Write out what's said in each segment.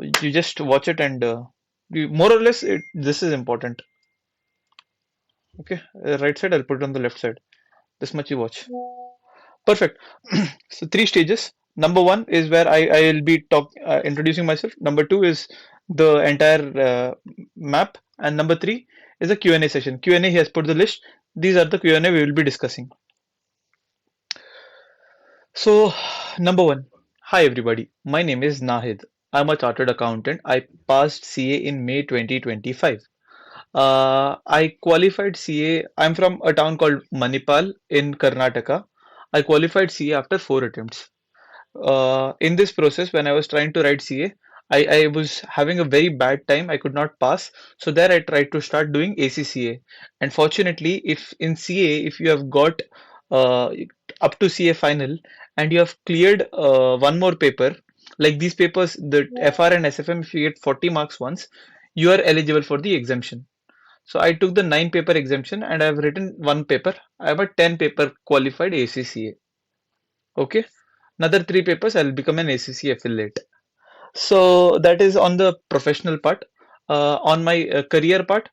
you just watch it and more or less this is important. Okay, right side, I'll put it on the left side. This much you watch. Perfect. So three stages. Number one is where I will be introducing myself. Number two is the entire map, and number three is a Q&A session. Q&A, he has put the list. These are the Q&A we will be discussing. So, number one. Hi everybody. My name is Nahid. I'm a chartered accountant. I passed CA in May 2025. I qualified CA. I'm from a town called Manipal in Karnataka. I qualified CA after 4 attempts. In this process, when I was trying to write CA, I was having a very bad time. I could not pass. So there I tried to start doing ACCA. And fortunately, if in CA, if you have got uh, up to CA final and you have cleared one more paper, like these papers, the FR and SFM, if you get 40 marks once, you are eligible for the exemption. So I took the 9 paper exemption and I've written one paper. I have a 10 paper qualified ACCA. Okay. Another 3 papers, I'll become an ACC affiliate. So that is on the professional part. On my career part,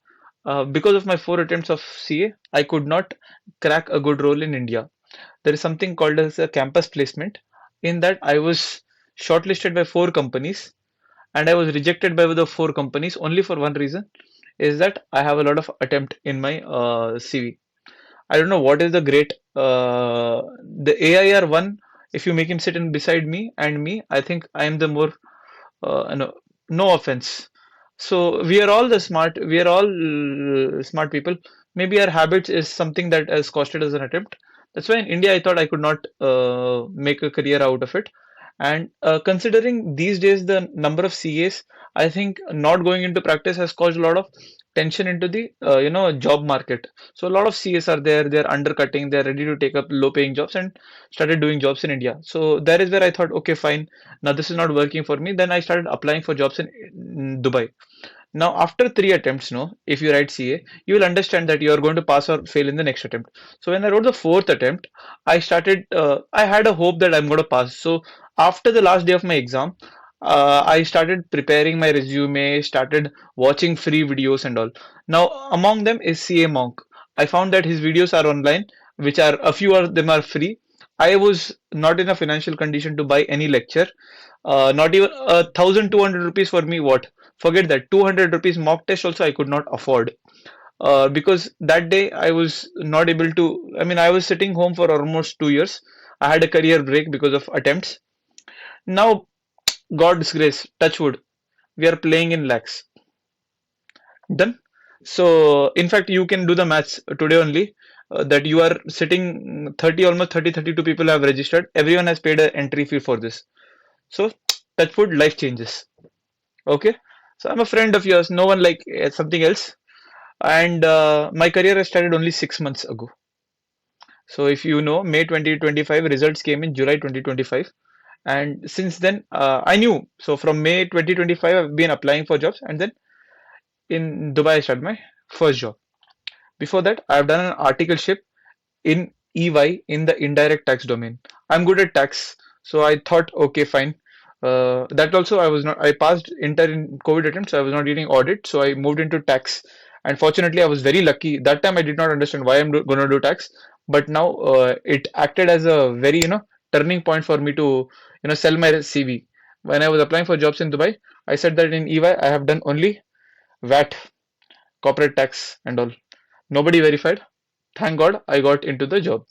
because of my 4 attempts of CA, I could not crack a good role in India. There is something called as a campus placement. In that, I was shortlisted by 4 companies and I was rejected by the 4 companies only for one reason is that I have a lot of attempt in my CV. I don't know what is the great the AIR one. If you make him sit in beside me and me, I think I am the more no, no offense. So we are all the smart. We are all smart people. Maybe our habits is something that has costed us an attempt. That's why in India I thought I could not make a career out of it. And considering these days the number of CAs, I think not going into practice has caused a lot of tension into the job market. So a lot of CAs are there. They're undercutting. They're ready to take up low-paying jobs and started doing jobs in India. So that is where I thought, okay, fine, now this is not working for me. Then I started applying for jobs in Dubai. Now after 3 attempts, no, if you write CA, you will understand that you are going to pass or fail in the next attempt. So when I wrote the fourth attempt, I had a hope that I'm going to pass. So after the last day of my exam, I started preparing my resume, started watching free videos and all. Now among them is CA Monk. I found that his videos are online, which are a few of them are free. I was not in a financial condition to buy any lecture. Not even 1,200 rupees for me. What? Forget that. 200 rupees mock test also I could not afford. Because that day I was not able to. I mean, I was sitting home for almost 2 years. I had a career break because of attempts. Now, God's grace, touch wood, we are playing in lakhs. Done. So, in fact, you can do the maths today only. That you are sitting 30, almost 30, 32 people have registered. Everyone has paid an entry fee for this. So, touch wood, life changes. Okay. So, I'm a friend of yours. No one like something else. And my career has started only 6 months ago. So, if you know, May 2025 results came in July 2025. And since then, I knew. So, from May 2025, I've been applying for jobs. And then in Dubai, I started my first job. Before that, I've done an articleship in EY in the indirect tax domain. I'm good at tax, so I thought, okay, fine. That also, I was not. I passed inter in COVID attempts, so I was not getting audit, so I moved into tax. And fortunately, I was very lucky. That time, I did not understand why I'm going to do tax, but now it acted as a very turning point for me to sell my CV. When I was applying for jobs in Dubai, I said that in EY I have done only VAT, corporate tax, and all. Nobody verified. Thank God I got into the job.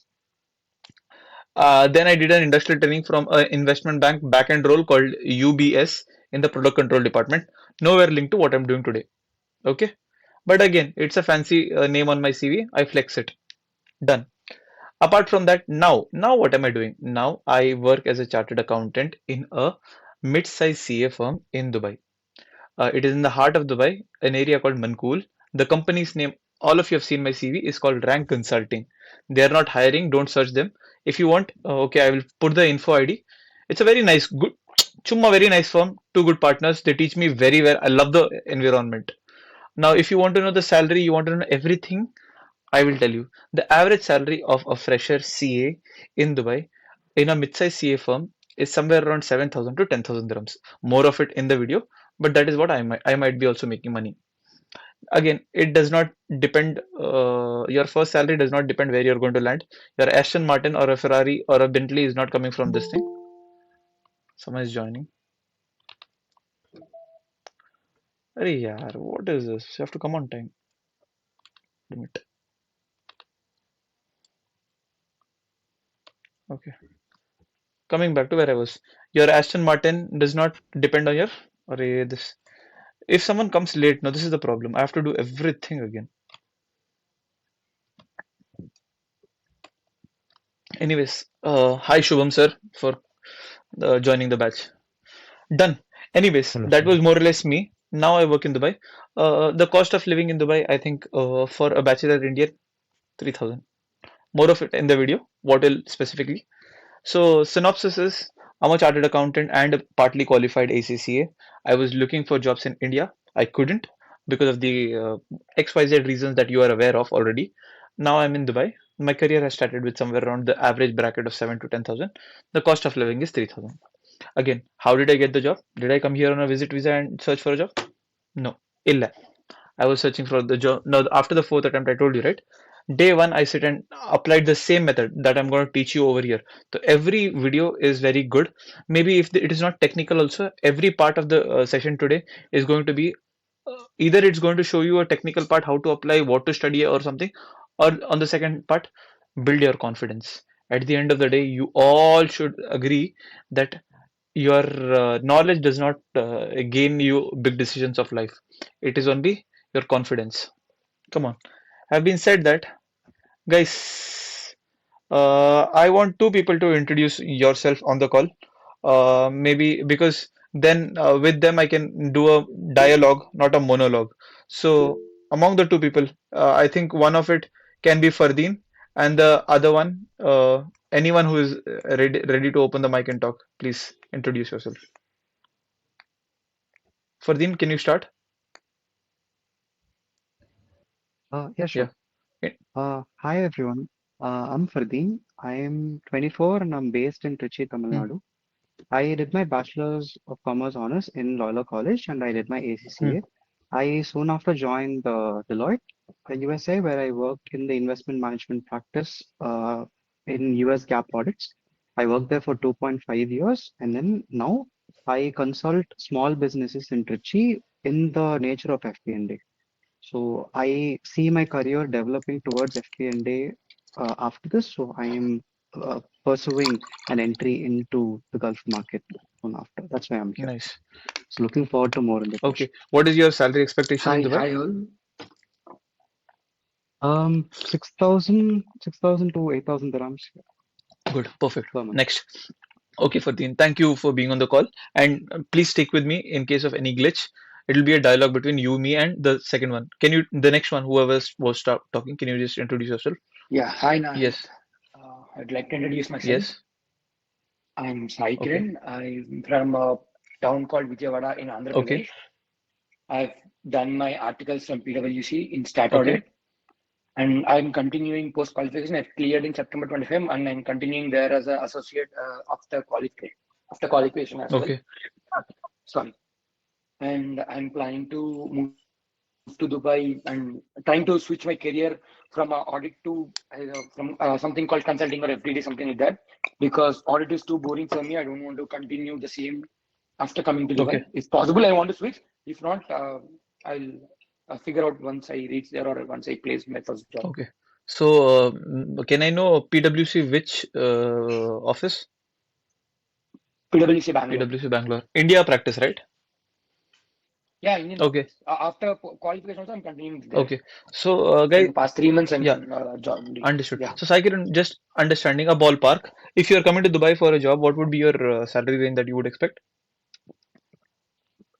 Then I did an industrial training from an investment bank back end role called UBS in the product control department. Nowhere linked to what I'm doing today. Okay. But again, it's a fancy name on my CV. I flex it. Done. Apart from that, now what am I doing? Now I work as a chartered accountant in a mid-sized CA firm in Dubai. It is in the heart of Dubai, an area called Mankool. The company's name, all of you have seen my CV, is called Rank Consulting. They are not hiring, don't search them. If you want, okay, I will put the info ID. It's a very nice, good, chumma, very nice firm, two good partners. They teach me very well. I love the environment. Now, if you want to know the salary, you want to know everything, I will tell you. The average salary of a fresher CA in Dubai in a mid-sized CA firm is somewhere around 7,000 to 10,000 dirhams. More of it in the video, but that is what I might be also making money. Again, it does not depend. Your first salary does not depend where you're going to land. Your Aston Martin or a Ferrari or a Bentley is not coming from this thing. Someone is joining. Arey yaar, what is this? You have to come on time. Limit. Okay. Coming back to where I was. Your Aston Martin does not depend on your. Arey, this. If someone comes late, no, this is the problem. I have to do everything again. Anyways, hi Shubham sir for joining the batch. Done. Anyways, Hello, that sir. was more or less me. Now I work in Dubai. The cost of living in Dubai, I think, for a bachelor Indian, 3,000. More of it in the video. What will specifically? So, synopsis is I'm a chartered accountant and a partly qualified ACCA. I was looking for jobs in India. I couldn't because of the XYZ reasons that you are aware of already. Now I'm in Dubai. My career has started with somewhere around the average bracket of 7 to 10,000. The cost of living is 3,000. Again, how did I get the job? Did I come here on a visit visa and search for a job? No. Illa. I was searching for the job. Now, after the fourth attempt, I told you, right? Day one, I sit and applied the same method that I'm going to teach you over here. So every video is very good. Maybe if it is not technical, also every part of the session today is going to be either it's going to show you a technical part, how to apply, what to study, or something, or on the second part, build your confidence. At the end of the day, you all should agree that your knowledge does not gain you big decisions of life. It is only your confidence. Come on. Have been said that, guys. I want two people to introduce yourself on the call. Maybe because then with them I can do a dialogue, not a monologue. So among the two people, I think one of it can be Fardeen, and the other one, anyone who is ready to open the mic and talk. Please introduce yourself. Fardeen, can you start? Yeah, Yeah. sure. Eh, Hi, everyone. I'm Fardeen. I am 24 and I'm based in Trichy, Tamil Hmm, Nadu. I did my Bachelor's of Commerce honors in Loyola College and I did my hmm, ACCA. I soon after joined Deloitte, USA, where I worked in the investment management practice in US GAAP audits. I worked there for 2.5 years and then now I consult small businesses in Trichy in the nature of FP&A. So I see my career developing towards FP&A after this. So I am pursuing an entry into the Gulf market soon after. That's why I'm here. nice. So looking forward to more in the Okay. session. What is your salary expectation in Hi, Dubai? hi all. 6,000 to 8,000 dirhams Good. Perfect. per month. Next. Okay, Fatin, thank you for being on the call. And please stick with me in case of any glitch. It'll be a dialogue between you, me, and the second one. Can you, the next one, whoever was talking, can you just introduce yourself? Yeah, hi Nahid. Yes, I'd like to introduce myself. yes. I'm Sai Okay, Kiran. I'm from a town called Vijayawada in Andhra okay, Pradesh. I've done my articles from PwC in Stat okay, Audit, and I'm continuing post qualification. I've cleared in September 25, and I'm continuing there as an associate after qualification as well. okay, Sorry, and I'm planning to move to Dubai and trying to switch my career from audit to something called consulting or FTD, something like that, because audit is too boring for me. I don't want to continue the same after coming to Dubai. okay, If possible, I want to switch. If not, I'll figure out once I reach there or once I place my first job. okay. So, can I know PwC which office? PwC Bangalore. PwC Bangalore. India practice, right? Yeah, Indian Okay, practice. After qualification, also I'm continuing there. okay. So, From guys, past 3 months, yeah, I'm job. understood. Yeah. So, Saikiran, just understanding a ballpark. If you are coming to Dubai for a job, what would be your salary range that you would expect?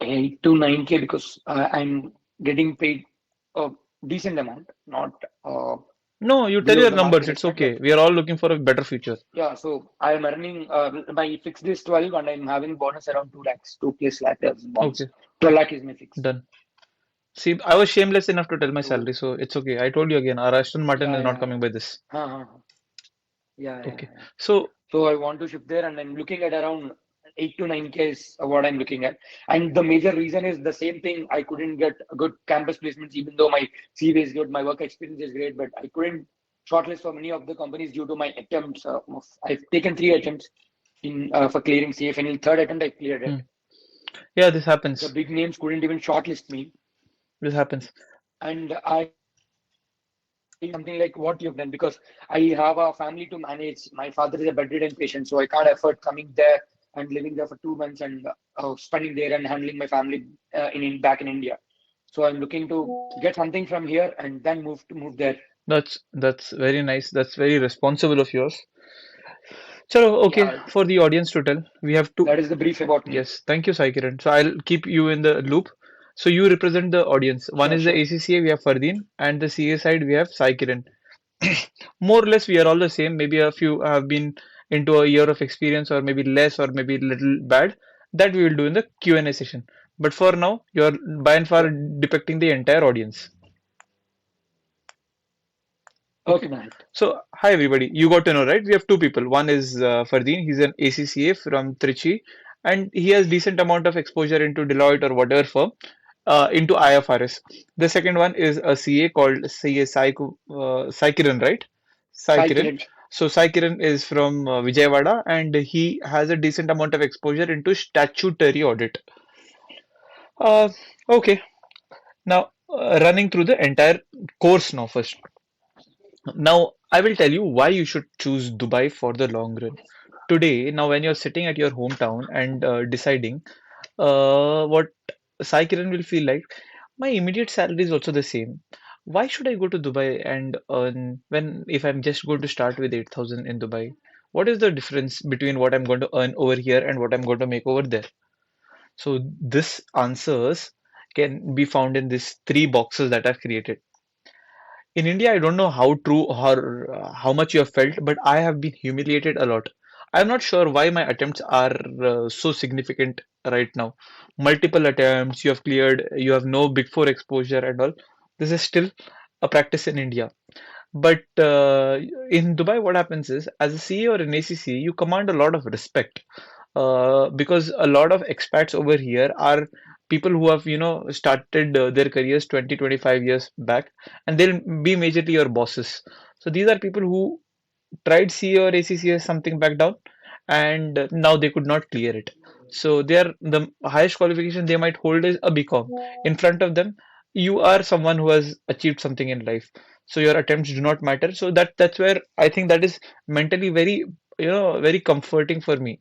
8 to 9K because I'm getting paid a decent amount, not No, you tell below your the numbers. market It's expect, okay. but We are all looking for a better future. yeah, so I'm earning my fixed is 12 and I'm having bonus around 2 lakhs, 2 plus lakh as bonus. Okay, 12 lakh is my fixed. done. See, I was shameless enough to tell my So salary, so it's okay. I told you again, our Aston Martin yeah, is not yeah, coming by this. huh, huh, huh. Yeah, yeah, Okay. yeah. So, So I want to shift there and I'm looking at around. 8 to 9K is what I'm looking at. And the major reason is the same thing. I couldn't get good campus placements, even though my CV is good, my work experience is great, but I couldn't shortlist for many of the companies due to my attempts. I've taken 3 attempts in for clearing CF, and in third attempt I cleared Hmm. it. Yeah, this The happens. big names couldn't even shortlist me, This happens. and I something like what you've done because I have a family to manage. My father is a bedridden patient, so I can't afford coming there and living there for 2 months and spending there and handling my family in back in India. So I'm looking to get something from here and then move there. That's very nice. That's very responsible of yours. So, okay, Yeah, for the audience to tell, we have two. that is the brief about me. Yes, thank you, Sai Kiran. So I'll keep you in the loop. So you represent the audience. One Sure, is the sure. ACCA, we have Fardeen, and the CA side, we have Sai Kiran. More or less, we are all the same. Maybe a few have been into a year of experience, or maybe less, or maybe little bad. That we will do in the Q&A session. But for now, you're by and far Sure. depicting the entire audience. Okay. Okay, Mahat. So, hi everybody. You got to know, right? We have two people. One is Fardeen. He's an ACCA from Trichy, and he has decent amount of exposure into Deloitte or whatever firm, into IFRS. The second one is a CA called CA Sai Kiran, right? Sai Sai Kiran. Kiran. So Sai Kiran is from Vijayawada, and he has a decent amount of exposure into statutory audit. Uh, okay. Now, running through the entire course now first. Now, I will tell you why you should choose Dubai for the long run. Today, now when you're sitting at your hometown and deciding what Sai Kiran will feel like, my immediate salary is also the same. Why should I go to Dubai and earn when if I'm just going to start with 8,000 in Dubai? What is the difference between what I'm going to earn over here and what I'm going to make over there? So this answers can be found in these three boxes that I've created. In India, I don't know how true or how much you have felt, but I have been humiliated a lot. I'm not sure why my attempts are so significant right now. Multiple attempts, you have cleared, you have no Big Four exposure and all. This is still a practice in India. But in Dubai, what happens is, as a CA or an ACC, you command a lot of respect because a lot of expats over here are people who have, started their careers 20, 25 years back, and they'll be majorly your bosses. So these are people who tried CA or ACCA something back down, and now they could not clear it. So they are the highest qualification they might hold is a BCom. In front of them, you are someone who has achieved something in life. So your attempts do not matter. So that's where I think that is mentally very very comforting for me.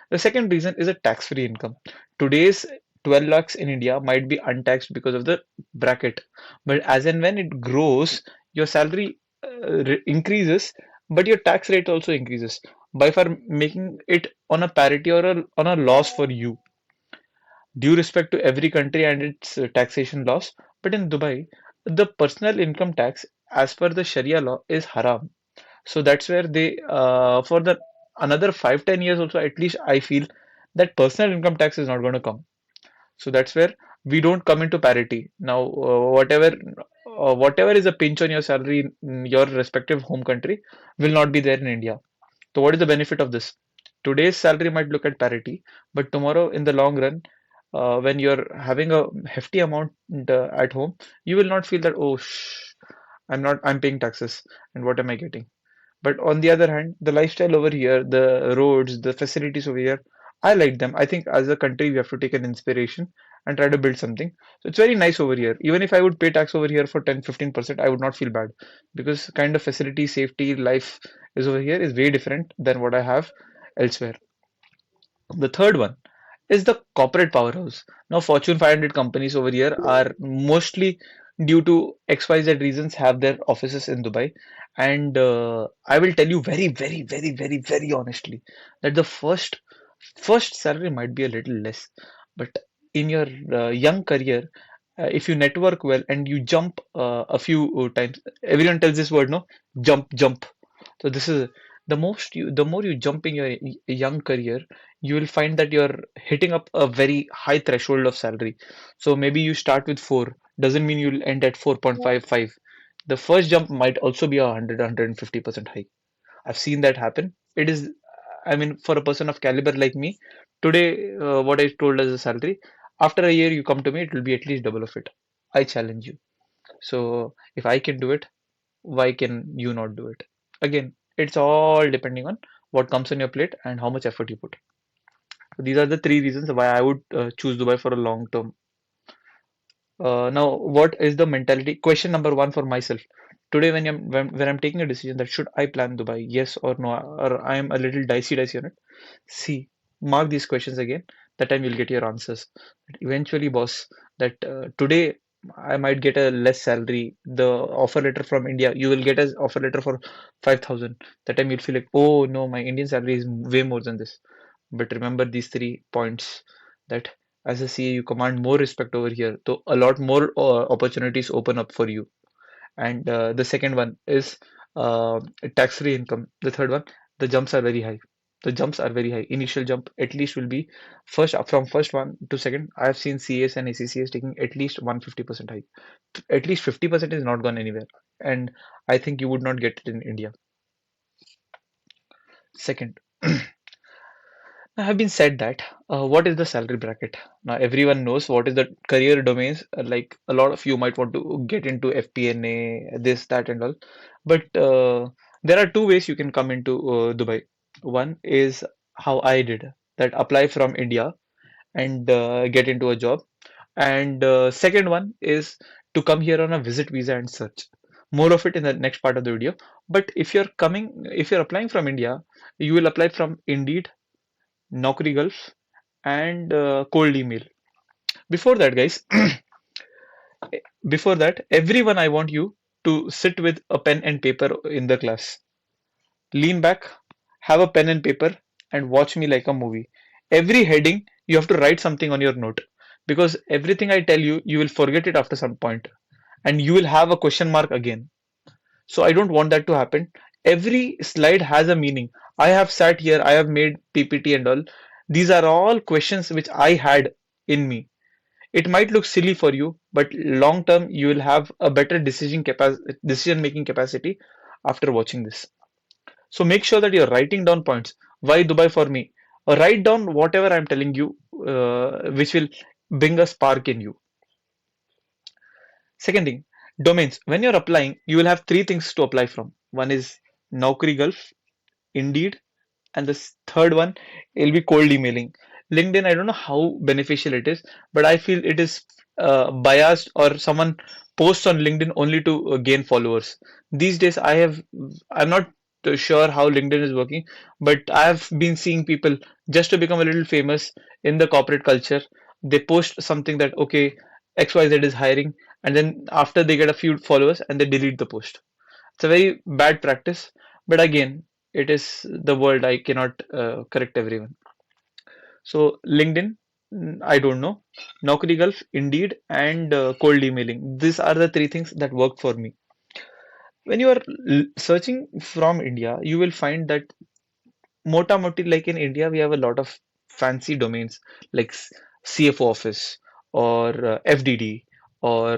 The second reason is a tax-free income. Today's 12 lakhs in India might be untaxed because of the bracket, but as and when it grows, your salary increases, but your tax rate also increases, by far making it on a parity or on a loss for you. Due respect to every country and its taxation laws, but in Dubai, the personal income tax, as per the Sharia law, is haram. So that's where they, for the another 5-10 years also, at least I feel that personal income tax is not going to come. So that's where we don't come into parity. Now, whatever is a pinch on your salary in your respective home country will not be there in India. So what is the benefit of this? Today's salary might look at parity, but tomorrow in the long run, when you're having a hefty amount at home, you will not feel that, oh, I'm paying taxes, and what am I getting? But on the other hand, the lifestyle over here, the roads, the facilities over here, I like them. I think as a country, we have to take an inspiration and try to build something. So it's very nice over here. Even if I would pay tax over here for 10-15%, I would not feel bad because kind of facility, safety, life is over here is way different than what I have elsewhere. The third one is the corporate powerhouse. Now, Fortune 500 companies over here are mostly due to XYZ reasons have their offices in Dubai. And I will tell you very, very, very, very, very honestly that the first salary might be a little less, but in your young career, if you network well and you jump a few times, everyone tells this word, no, jump, jump. So this is the more you jump in your young career, you will find that you're hitting up a very high threshold of salary. So maybe you start with 4, doesn't mean you'll end at 4.55. The first jump might also be 100-150% high. I've seen that happen. It is, I mean, for a person of caliber like me, Today, what I told as a salary, after a year you come to me, it will be at least double of it. I challenge you. So if I can do it, why can you not do it? Again, it's all depending on what comes on your plate and how much effort you put. These are the three reasons why I would choose Dubai for a long term. Now, what is the mentality? Question number one for myself. Today, when I'm taking a decision that should I plan Dubai, yes or no, or I am a little dicey on it. See, mark these questions again. That time you'll get your answers. Eventually, boss, that today I might get a less salary. The offer letter from India, you will get an offer letter for 5,000. That time you'll feel like, oh no, my Indian salary is way more than this. But remember these 3 points that as a CA, you command more respect over here. So a lot more opportunities open up for you. And the second one is uh, tax-free income. The third one, the jumps are very high. The jumps are very high. Initial jump at least will be from first one to second. I have seen CAs and ACCAs taking at least 150% hike. At least 50% is not gone anywhere. And I think you would not get it in India. Second, I have been said that what is the salary bracket? Now everyone knows what is the career domains. Like a lot of you might want to get into FP&A, this, that, and all. But there are two ways you can come into Dubai. One is how I did that: apply from India and get into a job. And second one is to come here on a visit visa and search. More of it in the next part of the video. But if you're applying from India, you will apply from Indeed, Naukri Gulf, and cold email. Before that, guys, before that, everyone, I want you to sit with a pen and paper in the class. Lean back, have a pen and paper, and watch me like a movie. Every heading, you have to write something on your note because everything I tell you, you will forget it after some point, and you will have a question mark again. So I don't want that to happen. Every slide has a meaning. I have sat here, I have made PPT and all. These are all questions which I had in me. It might look silly for you, but long term you will have a better decision making capacity after watching this. So make sure that you're writing down points. Why Dubai for me? Write down whatever I'm telling you, which will bring a spark in you. Second thing, domains. When you're applying, you will have three things to apply from. One is Naukri Gulf, Indeed, and the third one will be cold emailing. LinkedIn, I don't know how beneficial it is, but I feel it is biased, or someone posts on LinkedIn only to gain followers. These days, I'm not sure how LinkedIn is working, but I have been seeing people just to become a little famous in the corporate culture. They post something that, okay, XYZ is hiring, and then after they get a few followers and they delete the post. It's a very bad practice, but again, it is the world. I cannot correct everyone. So LinkedIn, I don't know. Naukri Gulf, Indeed, and cold emailing. These are the three things that work for me. When you are searching from India, you will find that mota moti, like in India, we have a lot of fancy domains like CFO office or FDD, or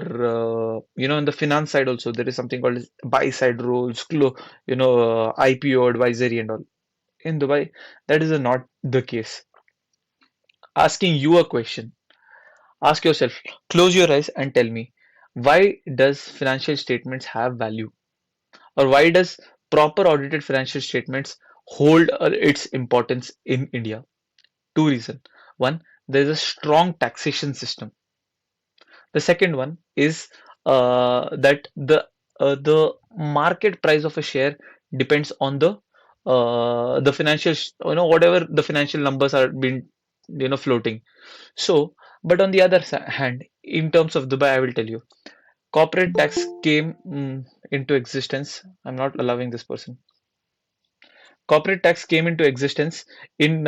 in the finance side also there is something called buy side roles, IPO advisory and all. In Dubai, that is not the case. Asking you a question, ask yourself, close your eyes and tell me, why does financial statements have value, or why does proper audited financial statements hold its importance in India? Two reasons. One, there is a strong taxation system. The second one is that the market price of a share depends on the financial, whatever the financial numbers are being, floating. So, but on the other hand, in terms of Dubai, I will tell you, corporate tax came into existence. I'm not allowing this person. Corporate tax came into existence in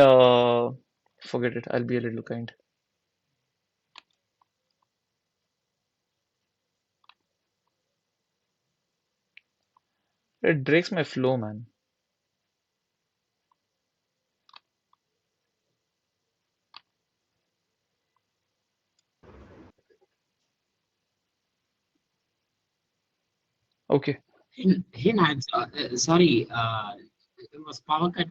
forget it. I'll be a little kind. It breaks my flow, man. Okay. Hey, Nat, sorry, it was power cut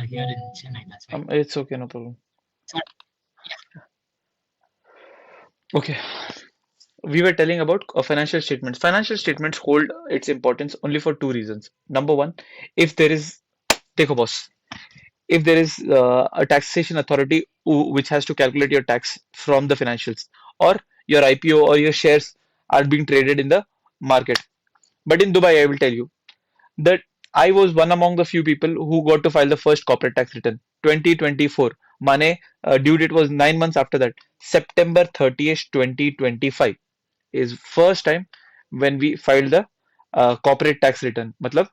here in Chennai. That's why. It's okay, no problem. Okay, we were telling about financial statements. Financial statements hold its importance only for two reasons. Number one, if there is, take a boss, if there is a taxation authority which has to calculate your tax from the financials, or your IPO or your shares are being traded in the market. But in Dubai, I will tell you that I was one among the few people who got to file the first corporate tax return 2024. Mane due date was 9 months after that. September 30th, 2025 is first time when we filed the corporate tax return. Matlab,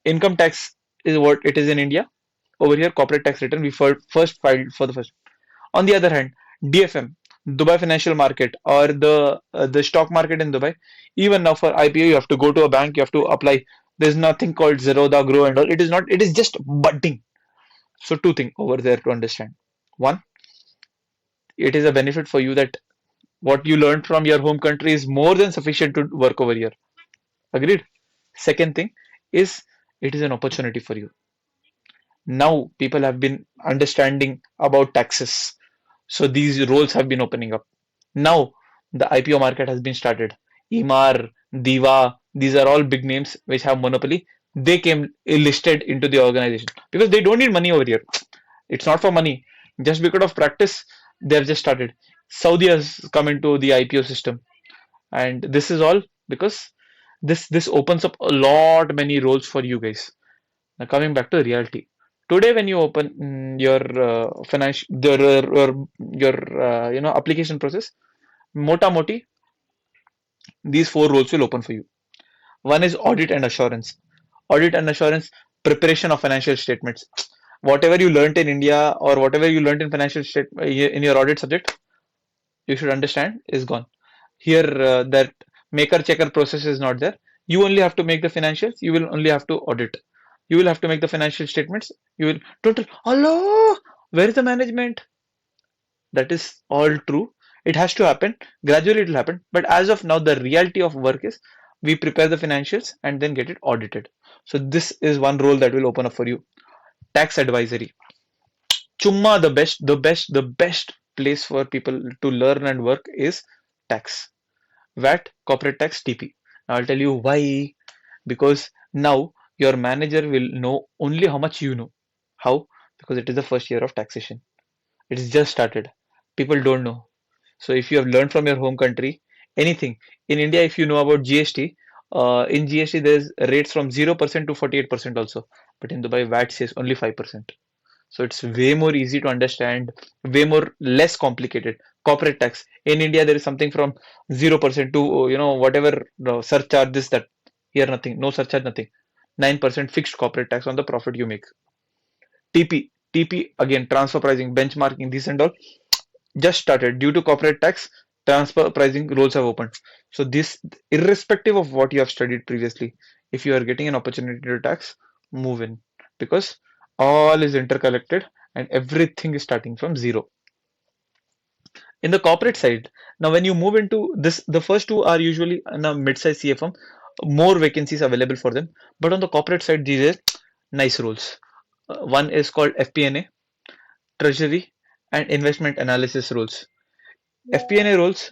income tax is what it is in India. Over here, corporate tax return we first filed for the first. On the other hand, DFM, Dubai Financial Market, or the stock market in Dubai, even now for IPO, you have to go to a bank, you have to apply. There's nothing called Zerodha Grow and all. It is not. It is just budding. So two things over there to understand. One, it is a benefit for you that what you learned from your home country is more than sufficient to work over here. Agreed. Second thing is it is an opportunity for you. Now people have been understanding about taxes. So these roles have been opening up. Now the IPO market has been started. Emar, Diva, these are all big names which have monopoly. They came listed into the organization because they don't need money over here. It's not for money. Just because of practice, they have just started. Saudi has come into the IPO system, and this is all because this opens up a lot many roles for you guys. Now coming back to reality. Today, when you open your financial your application process, mota moti, these four roles will open for you. One is audit and assurance. Audit and assurance, preparation of financial statements. Whatever you learned in India or whatever you learned in financial state in your audit subject, you should understand is gone. Here, that maker checker process is not there. You only have to make the financials. You will only have to audit. You will have to make the financial statements. You will don't. Allah, where is the management? That is all true. It has to happen. Gradually, it will happen. But as of now, the reality of work is we prepare the financials and then get it audited. So this is one role that will open up for you. Tax advisory. Chumma, the best place for people to learn and work is tax. VAT, corporate tax, TP. Now I'll tell you why. Because now your manager will know only how much you know. How? Because it is the first year of taxation. It's just started. People don't know. So if you have learned from your home country, anything in India, if you know about GST, in GST there's rates from 0% to 48% also. But in Dubai, VAT says only 5%. So it's way more easy to understand, way more less complicated. Corporate tax in India, there is something from 0% to whatever surcharge this that. Here nothing, no surcharge, nothing. 9% fixed corporate tax on the profit you make. TP again, transfer pricing, benchmarking, this and all just started due to corporate tax. Transfer pricing rules have opened. So this, irrespective of what you have studied previously, if you are getting an opportunity to tax, move in, because all is interconnected and everything is starting from zero. In the corporate side, now when you move into this, the first two are usually in a mid-size CFM, more vacancies available for them. But on the corporate side, these are nice roles. One is called FP&A, treasury, and investment analysis roles. FP&A roles.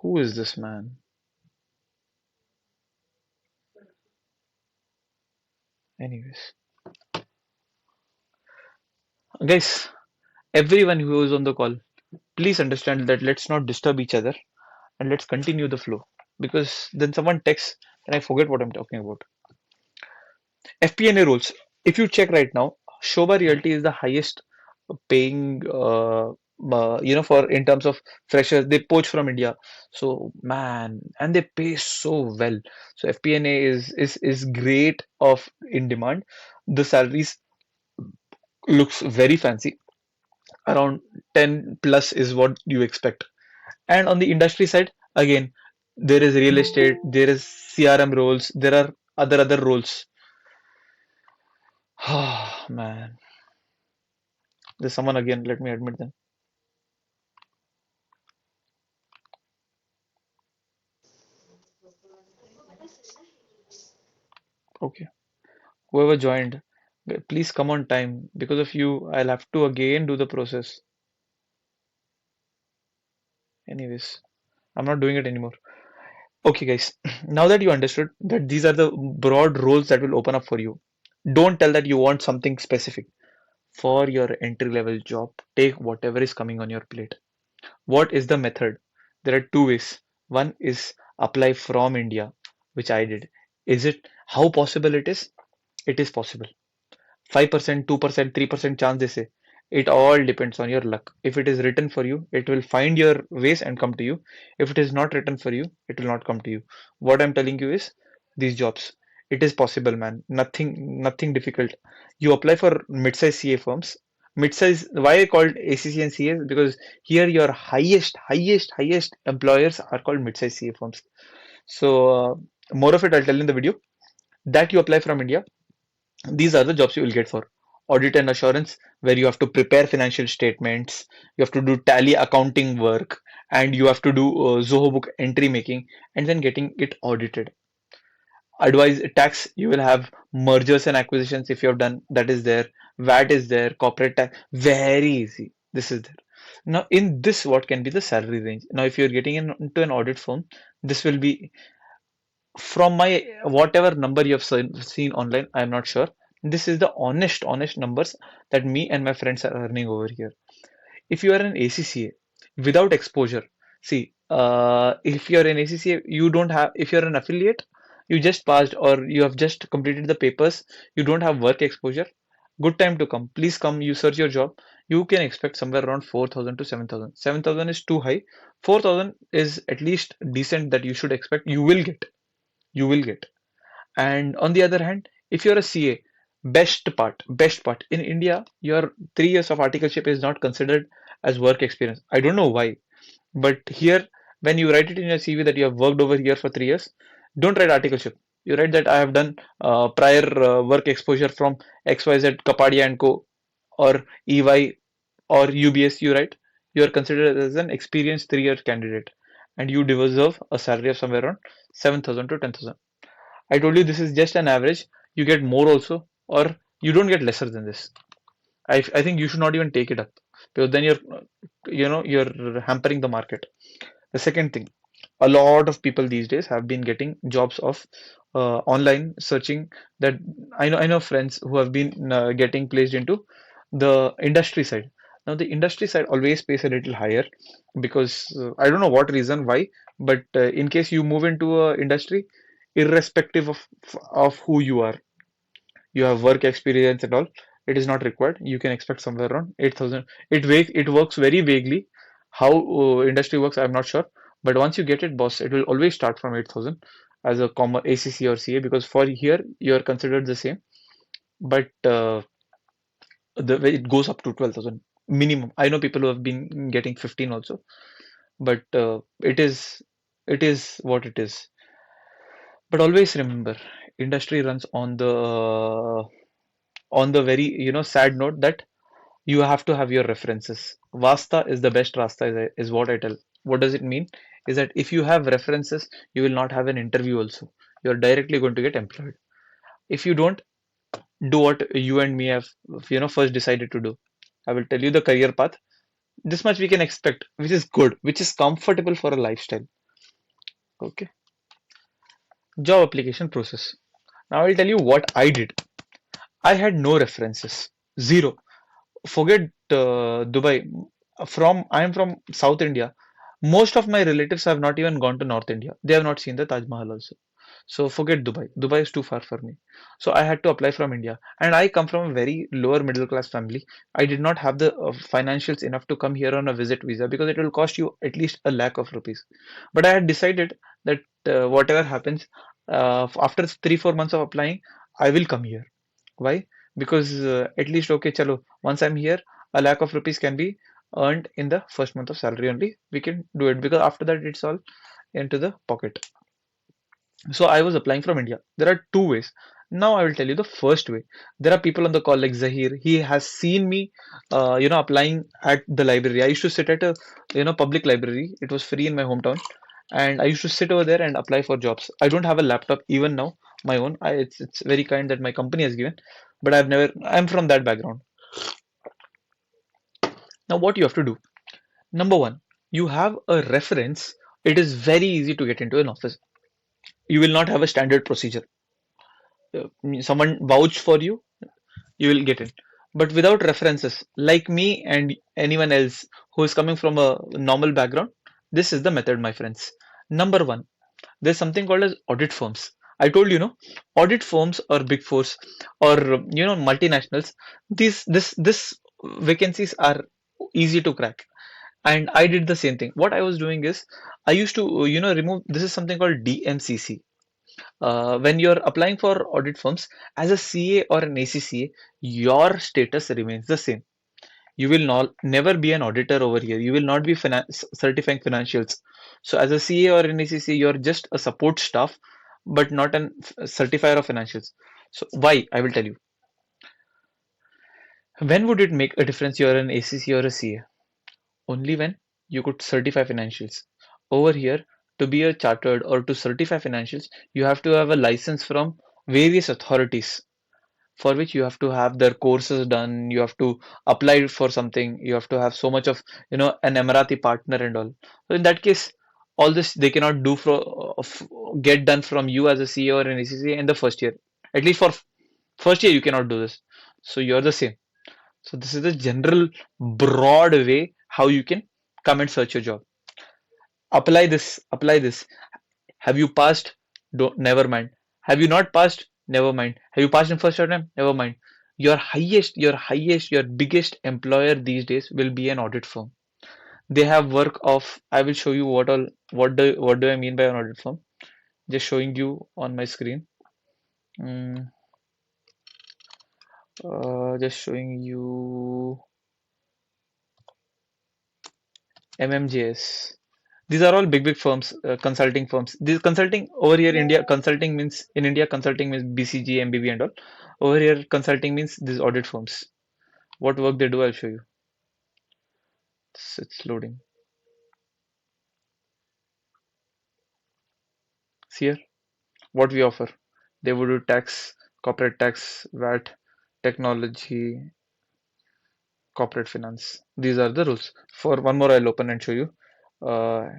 Who is this man? Anyways, guys, everyone who is on the call, please understand that let's not disturb each other and let's continue the flow, because then someone texts and I forget what I'm talking about. FP&A rules. If you check right now, Shobha Realty is the highest paying, for in terms of freshers. They poach from India. So man, and they pay so well. So FP&A is great of in demand. The salaries looks very fancy. Around 10 plus is what you expect. And on the industry side, again, there is real estate, there is CRM roles, there are other roles. Oh man, there's someone again. Let me admit them. Okay. Whoever joined, please come on time. Because of you, I'll have to again do the process. Anyways, I'm not doing it anymore. Okay, guys. Now that you understood that these are the broad roles that will open up for you, don't tell that you want something specific. For your entry level job, take whatever is coming on your plate. What is the method? There are two ways. One is apply from India, which I did. Is it how possible it is? It is possible. 5%, 2%, 3% chance they say. It all depends on your luck. If it is written for you, it will find your ways and come to you. If it is not written for you, it will not come to you. What I'm telling you is these jobs. It is possible, man. Nothing difficult. You apply for mid-size CA firms. Mid-size, why I called ACC and CA? Because here your highest employers are called mid-size CA firms. So more of it I'll tell in the video. That you apply from India, these are the jobs you will get for audit and assurance, where you have to prepare financial statements, you have to do tally accounting work, and you have to do Zoho book entry making and then getting it audited. Advise tax, you will have mergers and acquisitions if you have done, that is there. VAT is there, corporate tax, very easy. This is there. Now, in this, what can be the salary range? Now, if you're getting into an audit firm, this will be from my whatever number you have seen online. I'm not sure. This is the honest numbers that me and my friends are earning over here. If you are an ACCA without exposure, see, if you're an ACCA, you don't have, if you're an affiliate, you just passed or you have just completed the papers, you don't have work exposure, good time to come. Please come, you search your job. You can expect somewhere around 4,000 to 7,000. 7,000 is too high. 4,000 is at least decent that you should expect. You will get. And on the other hand, if you're a CA, best part in India, your 3 years of articleship is not considered as work experience. I don't know why, but here, when you write it in your CV that you have worked over here for 3 years, don't write articleship. You write that I have done prior work exposure from XYZ, Kapadia and Co. or EY or UBS. You write you are considered as an experienced 3 year candidate, and you deserve a salary of somewhere around 7,000 to 10,000. I told you this is just an average. You get more also, or you don't get lesser than this. I think you should not even take it up because then you're hampering the market. The second thing, a lot of people these days have been getting jobs of online searching. That I know friends who have been getting placed into the industry side. Now the industry side always pays a little higher because I don't know what reason why, but in case you move into a industry, irrespective of who you are, you have work experience and all, it is not required. You can expect somewhere around 8,000. It works very vaguely. How industry works, I'm not sure. But once you get it, boss, it will always start from 8,000 as a comma ACC or CA, because for here you are considered the same. But the way it goes up to 12,000 minimum. I know people who have been getting 15 also, but it is what it is. But always remember, industry runs on the very sad note that you have to have your references. Vasta is the best rasta is what I tell. What does it mean? Is that if you have references, you will not have an interview also. You're directly going to get employed. If you don't do what you and me have, first decided to do, I will tell you the career path. This much we can expect, which is good, which is comfortable for a lifestyle. Okay. Job application process. Now I'll tell you what I did. I had no references. Zero. Forget Dubai. I am from South India. Most of my relatives have not even gone to North India. They have not seen the Taj Mahal also. So forget Dubai. Dubai is too far for me. So I had to apply from India. And I come from a very lower middle class family. I did not have the financials enough to come here on a visit visa because it will cost you at least a lakh of rupees. But I had decided that whatever happens, after 3 4 months of applying, I will come here. Why? Because at least okay, chalo. Once I'm here, a lakh of rupees can be earned in the first month of salary only. We can do it because after that it's all into the pocket. So I was applying from India. There are two ways. Now I will tell you the first way. There are people on the call like Zahir. He has seen me, applying at the library. I used to sit at a, public library. It was free in my hometown, and I used to sit over there and apply for jobs. I don't have a laptop even now, my own. It's very kind that my company has given, but I'm from that background. Now, what you have to do? Number one, you have a reference. It is very easy to get into an office. You will not have a standard procedure. Someone vouch for you, you will get in. But without references, like me and anyone else who is coming from a normal background, this is the method, my friends. Number one, there's something called as audit firms. I told you, no, audit firms or big fours or multinationals. This vacancies are easy to crack, and I did the same thing. What I was doing is I used to remove. This is something called DMCC. When you're applying for audit firms as a CA or an ACCA, your status remains the same. You will not never be an auditor over here. You will not be certifying financials. So as a CA or an ACCA, you're just a support staff, but not an certifier of financials. So why? I will tell you. When would it make a difference you're an ACCA or a CA? Only when you could certify financials. Over here, to be a chartered or to certify financials, you have to have a license from various authorities, for which you have to have their courses done. You have to apply for something. You have to have so much of an Emirati partner and all. So in that case, all this they cannot do get done from you as a CEO or an ACCA in the first year. At least for first year, you cannot do this. So you're the same. So this is the general broad way how you can come and search your job. Apply this. Apply this. Have you passed? Don't, never mind. Have you not passed? Never mind. Have you passed in first attempt? Never mind. Your biggest employer these days will be an audit firm. They have work of. I will show you what do I mean by an audit firm. Just showing you on my screen. Mm, just showing you MMJS. These are all big firms, consulting firms. This consulting over here, India consulting means in India consulting means BCG, MBB, and all. Over here, consulting means these audit firms. What work they do, I'll show you. It's loading. See here, what we offer. They would do tax, corporate tax, VAT, technology, corporate finance. These are the rules. For one more, I'll open and show you. Uh,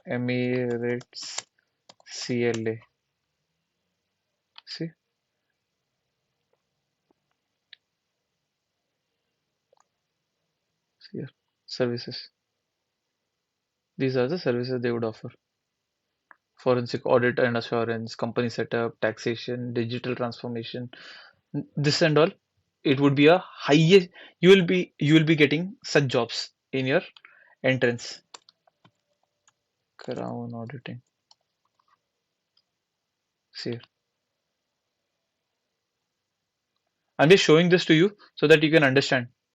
Emirates CLA. See, see here, services. These are the services they would offer. Forensic audit and assurance, company setup, taxation, digital transformation, this and all. It would be a highest. You will be getting such jobs in your entrance. Crown auditing. See, I'm just showing this to you so that you can understand.